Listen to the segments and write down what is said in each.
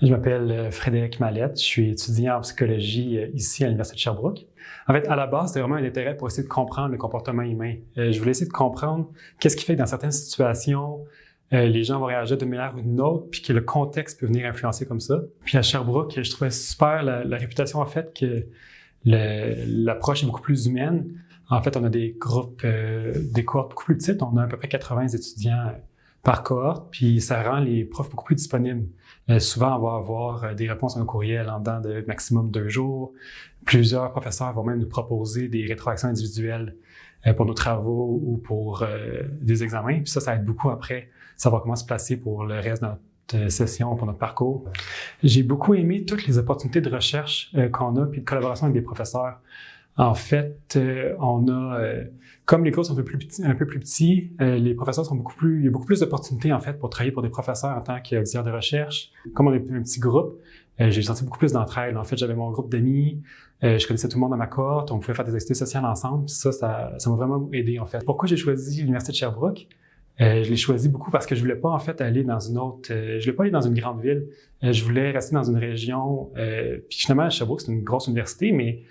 Je m'appelle Frédéric Mallette, je suis étudiant en psychologie ici à l'Université de Sherbrooke. En fait, à la base, c'était vraiment un intérêt pour essayer de comprendre le comportement humain. Je voulais essayer de comprendre qu'est-ce qui fait que dans certaines situations, les gens vont réagir d'une manière ou d'une autre, puis que le contexte peut venir influencer comme ça. Puis à Sherbrooke, je trouvais super la réputation en fait que l'approche est beaucoup plus humaine. En fait, on a des groupes, des cohortes beaucoup plus petites. On a à peu près 80 étudiants par cohorte, puis ça rend les profs beaucoup plus disponibles. Souvent, on va avoir des réponses à un courriel en dedans de maximum 2 jours. Plusieurs professeurs vont même nous proposer des rétroactions individuelles pour nos travaux ou pour des examens. Puis ça aide beaucoup après savoir comment se placer pour le reste de notre session, pour notre parcours. J'ai beaucoup aimé toutes les opportunités de recherche qu'on a, puis de collaboration avec des professeurs. En fait, on a, comme les cours sont un peu plus petits, les professeurs sont il y a beaucoup plus d'opportunités en fait pour travailler pour des professeurs en tant qu'auxiliaire de recherche. Comme on est un petit groupe, j'ai senti beaucoup plus d'entraide. En fait, j'avais mon groupe d'amis, je connaissais tout le monde dans ma cohorte, on pouvait faire des activités sociales ensemble. Ça m'a vraiment aidé en fait. Pourquoi j'ai choisi l'Université de Sherbrooke? Je l'ai choisi beaucoup parce que je voulais pas en fait aller dans une autre, je voulais pas aller dans une grande ville. Je voulais rester dans une région. Puis finalement, Sherbrooke c'est une grosse université, mais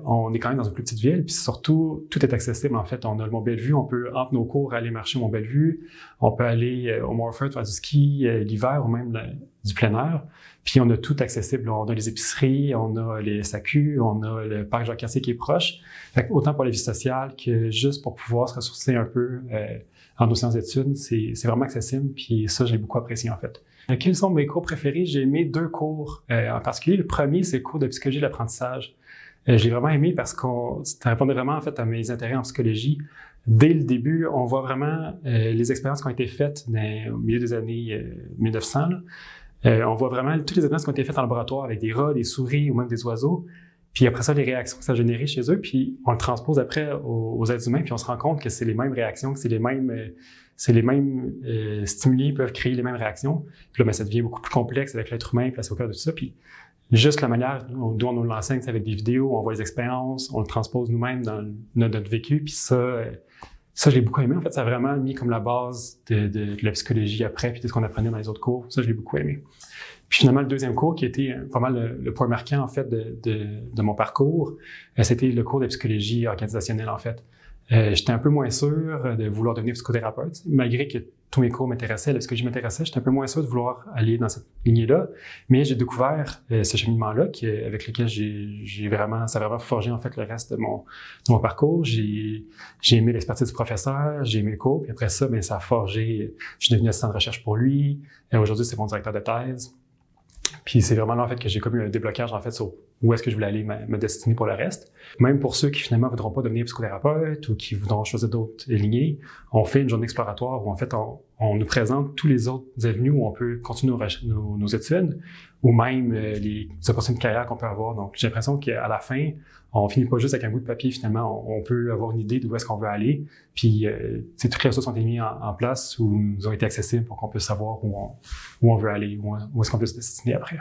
on est quand même dans une plus petite ville, puis surtout, tout est accessible en fait. On a le Mont-Bellevue, on peut, entre nos cours, aller marcher au Mont-Bellevue, on peut aller au Morford faire du ski l'hiver ou même du plein air, puis on a tout accessible. On a les épiceries, on a les SAQ, on a le parc Jacques-Cartier qui est proche. Fait que autant pour la vie sociale que juste pour pouvoir se ressourcer un peu en nos sciences d'études, c'est vraiment accessible, puis ça, j'ai beaucoup apprécié en fait. Quels sont mes cours préférés? J'ai aimé 2 cours en particulier. Le premier, c'est le cours de psychologie de l'apprentissage. Je l'ai vraiment aimé parce ça répondait vraiment en fait à mes intérêts en psychologie. Dès le début, on voit vraiment les expériences qui ont été faites au milieu des années 1900. On voit vraiment toutes les expériences qui ont été faites en laboratoire avec des rats, des souris ou même des oiseaux. Puis après ça, les réactions que ça a généré chez eux, puis on le transpose après aux êtres humains, puis on se rend compte que c'est les mêmes réactions, que c'est les mêmes stimuli peuvent créer les mêmes réactions. Puis là, ça devient beaucoup plus complexe avec l'être humain placé au cœur de tout ça. Puis juste la manière dont on nous l'enseigne, c'est avec des vidéos, on voit les expériences, on le transpose nous-mêmes dans notre vécu, puis ça, je l'ai beaucoup aimé. En fait, ça a vraiment mis comme la base de la psychologie après, puis de ce qu'on apprenait dans les autres cours. Ça, je l'ai beaucoup aimé. Puis finalement, le deuxième cours, qui était pas mal le point marquant, en fait, de mon parcours, c'était le cours de psychologie organisationnelle, en fait. J'étais un peu moins sûr de vouloir devenir psychothérapeute, malgré que tous mes cours m'intéressaient, la psychologie m'intéressait, j'étais un peu moins sûr de vouloir aller dans cette lignée-là, mais j'ai découvert ce cheminement-là avec lequel ça a vraiment forgé en fait le reste de mon parcours. J'ai aimé l'expertise du professeur, j'ai aimé le cours, puis après ça, ça a forgé, je suis devenu assistant de recherche pour lui, et aujourd'hui c'est mon directeur de thèse. Puis c'est vraiment là en fait que j'ai comme eu un déblocage en fait sur où est-ce que je voulais aller me destiner pour le reste. Même pour ceux qui finalement voudront pas devenir psychothérapeute ou qui voudront choisir d'autres lignées, on fait une journée exploratoire où en fait on nous présente tous les autres avenues où on peut continuer nos études ou même les opportunités de carrière qu'on peut avoir. Donc j'ai l'impression qu'à la fin, on finit pas juste avec un bout de papier finalement, on peut avoir une idée d'où est-ce qu'on veut aller. Puis toutes les ressources ont été mises en place ou nous ont été accessibles pour qu'on puisse savoir où on veut aller, où est-ce qu'on peut se destiner après.